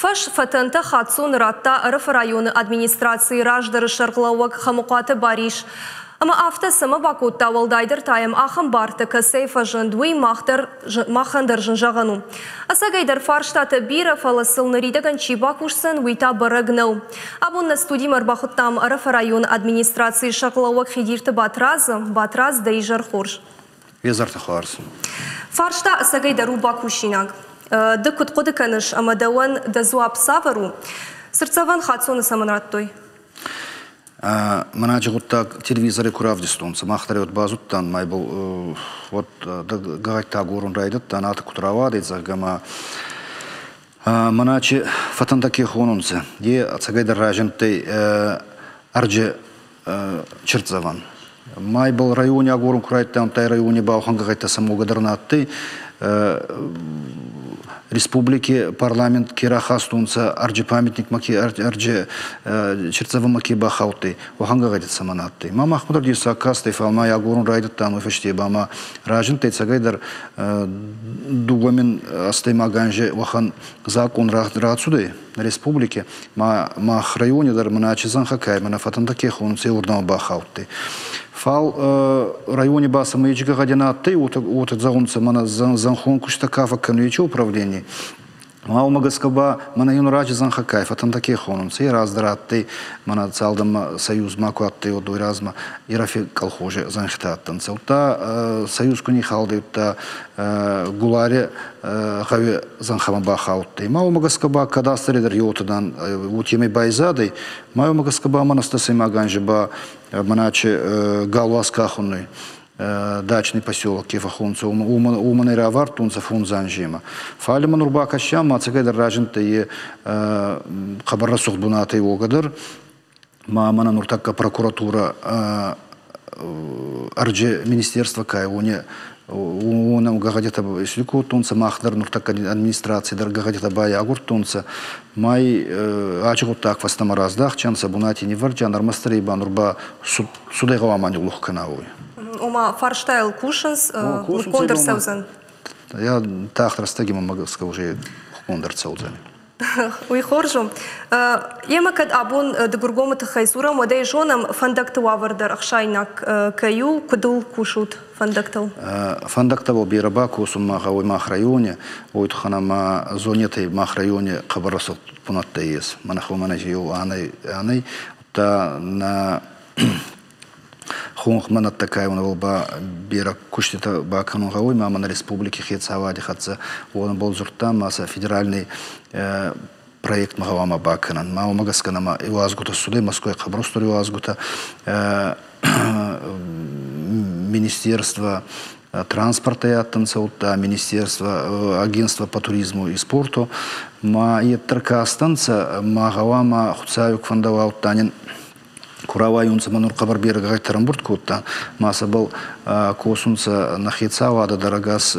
Фаш фатанта хатсун ратта Рыф районы администрации раждары шарглауак хамукаты бариш. Ама авто сама бакутта валдайдыр тайым ахым бартыка сейфа жындуй махандар жынжағану. Асагайдар фарштаты бира фаласыл ныридаган чибакушсын уйта барагнау. Абунна студимар бахуттам Рыф район администрации шарглауак хидирты батраз да ижар хорж. Везарты харс. Фаршта асагайдару бакушинаг. Дыкут кодыканыш амадауан дазуап савару. Сырцаван хатсоны саманраттой. Мана жигуттак телевизоре куравдистонца махтарет базуттан май был вот гагайта горун райдат танаты кутрава дейза гама маначи фатандаки хонунца е ацагайдар ражентэй арже чертзаван май был районе агорун курайттан тай районе баухан гагайта самогадарнатты республики парламент кирахастунца арджи памятник маки арджи черцева маки бахауты ваханга гадит саманатты мама ахмудар диса касты фалма я горун райдат там фаште бама ражин тейцагайдар дугамен астайма ганже вахан закон рацуды на республике ма районе дар маначизан хакай мана фатандаке хунце урдама бахауты фал районе баса мэйджига гадинатты вот загунца мана занхон куштакафа кануичи управление мау магаскаба мана юнураджи занхакай фатандаке хонунцы раздратты мана цалдам союз макуатты одой разма ирафи колхоже занхтаттанцы ута союз куни халды ута гуларе хави занхама бахаутты мау магаскаба кадастридер йотадан утеми байзады мау магаскаба манастасы маганжиба маначи галуаскахунный дачный поселок Кефахунца, уманера вартунца фунзанжима. Фали манурба кащам, ацагайдар ражинта и хабарра сухбуната его гадар, мана нуртакка прокуратура арджи министерства кайвуне, унам гагадета слюку тунца махдар нуртакка администрации дар гагадета бая агуртунца, май ачгут так фастамараздах чанца бунати не варджан армастри банурба судайгавамани лухканауи. Ома фарштайл кушанс кондер саузан. Я так растагима магаска уже кондер саузан. Уй хоржу. Ема кад абун дгургома тхайсура модай жонам фандакту авардар ахшайнак каю кудул кушут фандактал. Фандактал бираба кусум махавой махрайоне, ой тханама зонетой махрайоне кабарасал пунаттаес. Манахуманажио анай та на Хунхмана такая он был ба бира куштита ба канугавой мама на республике Хецавади хатса он был зуртам маса федеральный проект магавама баканан мама магасканама иуазгута суды Москвы хабрустури иуазгута министерство транспорта и танцаута министерство агентства по туризму и спорту ма и таркастанца магавама хуцаю квандавау танин Курава юнца манур кабар берега гайтарам бурткутта маса был косунца нахицава да дорогас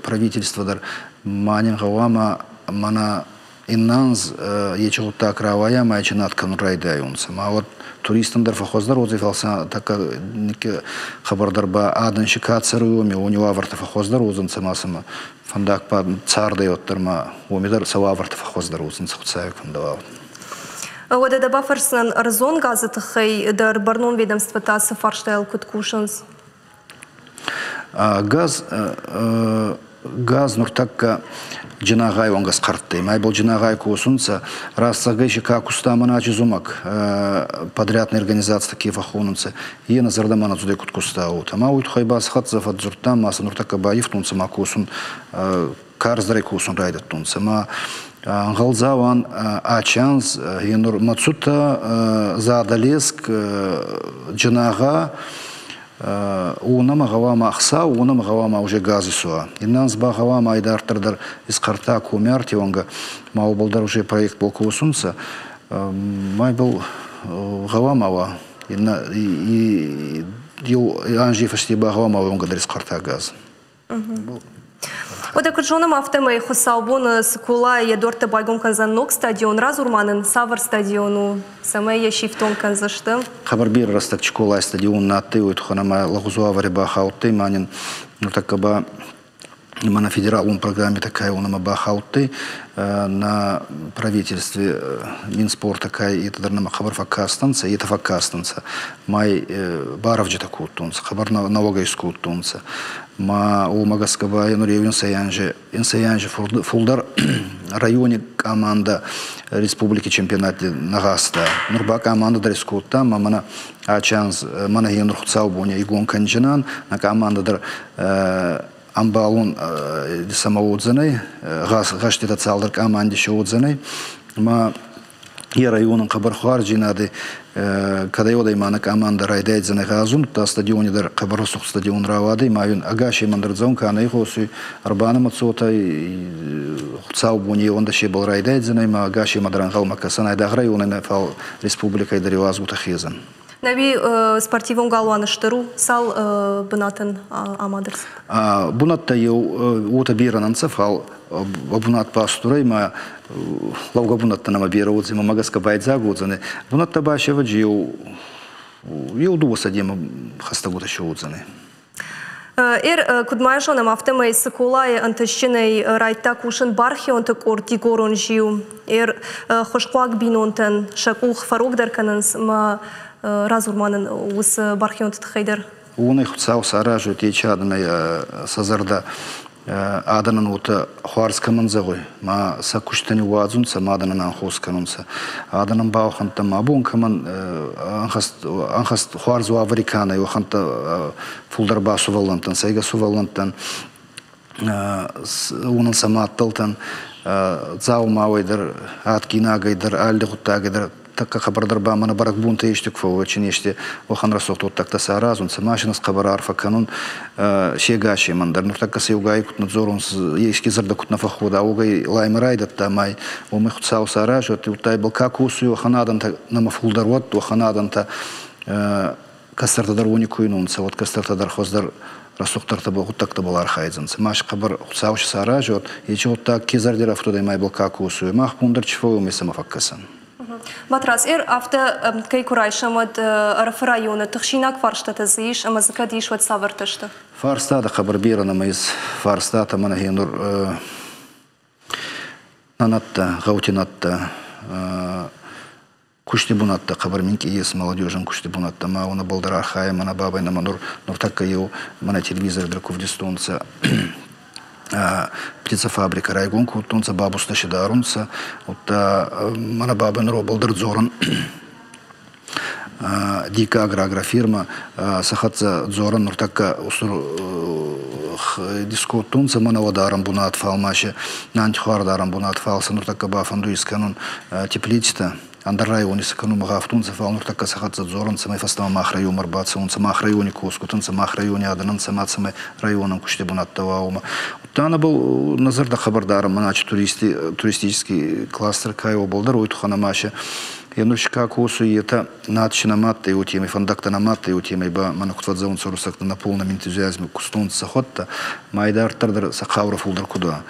правительство дар манин гавама мана иннанз ечута кравая майчинат канурайда юнца ма вот туристам дар фахоздар озифалса така нике хабардар ба аданши кацаруми у него аварта фахоздар озанца масама фандак па царда йоттарма умидар сававарта фахоздар озанца хуцаек фандавал Вода да баферсан разон газа тхай дар барном ведомство та сафарштайл куткушанс. Газ нуртакка джинагай он газ карты. Май был джинагай кусунца раз сагайши как устамана чизумак подрядная организация такие фахунунцы. И на зардамана туда куткустау. Тама уйт хайбас хатзав от зуртам маса нуртакка баив тунца макусун карздрай кусун райдат тунца. Галзаван Ачанс, Янур Мацута, Задалеск, Джанага, Унама Гавама Ахса, Унама Гавама уже Газисуа. И нас Багавама Айдартардар из Карта Кумярти, онга Маубалдар уже проект Болковусунца, май был Гавамава, и Анжи Фашти Багавама, онга из Карта Газ. Ода кыржонам автомай хосалбон скула я дорта байгом канзан ног стадион разурманын савар стадиону самая я шифтон канзашты. Хабарбир растак чкола стадион на ты вот ханама лагузуа вареба хаутты манин ну такаба на федеральном программе такая у нас бахауты на правительстве Минспорта такая и тогда на хабар факастанца и это факастанца май баравджи такую тунца хабар налога искут тунца ма у магаскаба инуревин саянже фулдар районе команда республики чемпионате нагаста нурба команда дрескута мамана ачанс мана енурхцау боня игон канджинан на команда дар амбалун самоотзанай гаш это цалдар команде шоотзанай ма я районын хабархар жинады когда я мана команда райдает за нагазун та стадионе дар хабарсух стадион равады маюн агаши мандырзон канай хосу арбана мацота цау буни онда шебал райдает за ма агаши мадрангал макасана да районы фал республика даривазу тахезан Нави спортивон галуаныштыру сал бынатын амадырс. Бунатта еу ота бирананца фал бунат пастурай ма лауга бунатта нама бира отзима магаска байдзаг отзаны. Бунатта башева еу дуоса дема хастагута шо отзаны. Кудмайшон амафтемай сыкулай антыщинай райта кушын бархи онтык ортигорон жиу. Хошкуак бинонтен шакух фаругдарканынс ма разурманын уыз бархионты тхайдер. Уны хуцау саражу течадына сазарда аданын уты хуарскамын загой. Ма сакуштани уазунца, ма аданын анхосканунца. Аданын бауханта ма бункамын анхаст хуарзу аварикана, юханта фулдарба сувалантан, сайга сувалантан, унын сама аттылтан, зау мауайдар, аткинагайдар, альды хуттагайдар, так хабардар ба мана барак бунта ештик фо очень еште охан расох тут так таса разун се машина с хабар арфа канун шегаши мандар ну так касы угай кут надзорун ески зарда кут нафахода угай лаймрайдат та май у мы хцау саражу ты утай был как усу ханадан та на мафулдар вот то ханадан та кастарта уни куйнунца вот кастарта дар хоздар расухтарта был так то был архайзанца маш хабар хцау саражу ече вот так кизардер автодай май был как усу мах пундар чфою мы самофаккасан. Матрас авто кай курайшамад района тхшинак фарштата зиш амазкадиш вот саварташта. Фарстата хабарбирана из фарстата манагенур нанатта гаутинатта куштибунатта хабарминки есть молодежен куштибунатта ма она балдара хая мана бабай на манур нуртакка ю мана телевизор драков дистонца. Птицефабрика райгонку тунца бабуста шидарунца вот мана бабен робалдер зоран дика агрофирма сахатца зоран нуртакка усур дискот тунца мана вадарам бунат фалмаше нантихардарам бунат фалса нуртакка бафанду исканун тепличта Андар районе сэконома гафтунца фалнур такка сахатца зоран самай фастама мах район марбаца он самах районе кускутун самах районе аданан самацамай районом куштебунаттаваума. Тана был назарда хабардарам маначи туристический кластер кайо болдар ойтухана маша. Янурчика косу и это начина матта и у темы фандакта на матта и у темы ба манакутвадзаун сорусак на полном энтузиазме кустун сахотта майдар тардар сахаура фулдар куда.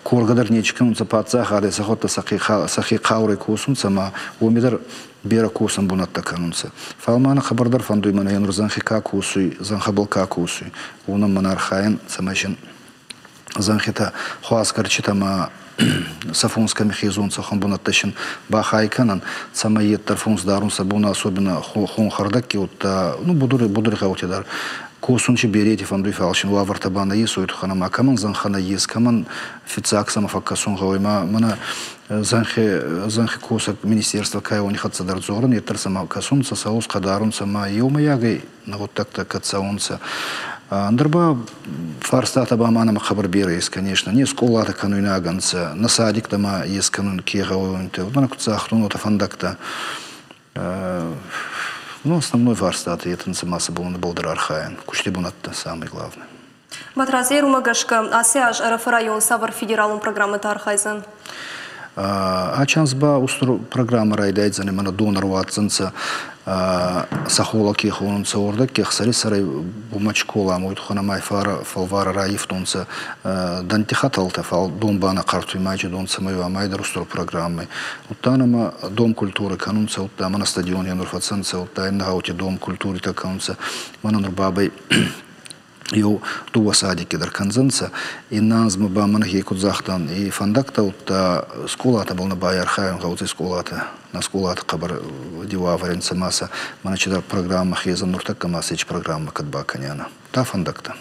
Коргадар нечкан запаца хаде сахотта сахи кауры косун сама умидар бера косан бунатта канунца. Фалмана хабардар фандуй мана янур хика косуй занхабалка косуй. Унам манархаен самашин занхита хуаскарчита ма сафунска мехизун сахан бунатташин бахайканан самайет тарфунс дарун сабуна особенно хон хардакки вот ну будуры хаутидар косунчи берети фандуй фалшин лавартабана есует ханама каман занхана ес каман фицак самафаккасун гавайма мана занхи косак министерство кайо не хатса дарзоран еттер сама касунца саус кадарун сама йомаягай на вот так-то кацаунца. Андарба фарстата бамана хабар бира есть, конечно. Не сколата кануина аганца, на садик тама есть канун кегаунте. Вот на куцахтун это фандакта. Ну основной фарстата это насамаса был на балдар архаен. Куштибунатта самый главный. Матразер умагашка асяж район савар федералум программы тархайзан. Ачансба устро программа райдает занимана донор ватсенца сахола кехонца орда кехсари сарай бумачкола мой ханамай фара фалвара раифтонца дантихаталта фал домбана карту имаджи донца мой амайдар устро программы утанама дом культуры канунца утама на стадионе нурфатсенца утайна аути дом культуры так канунца мананур бабай Йо туа садики дар конзенца и назма ба манахи кудзахтан и фандакта утта скулата был на баяр хайм гаути скулата на скулата кабар дива варенца маса маначидар программа хеза нуртак камасич программа кадба каняна та фандакта.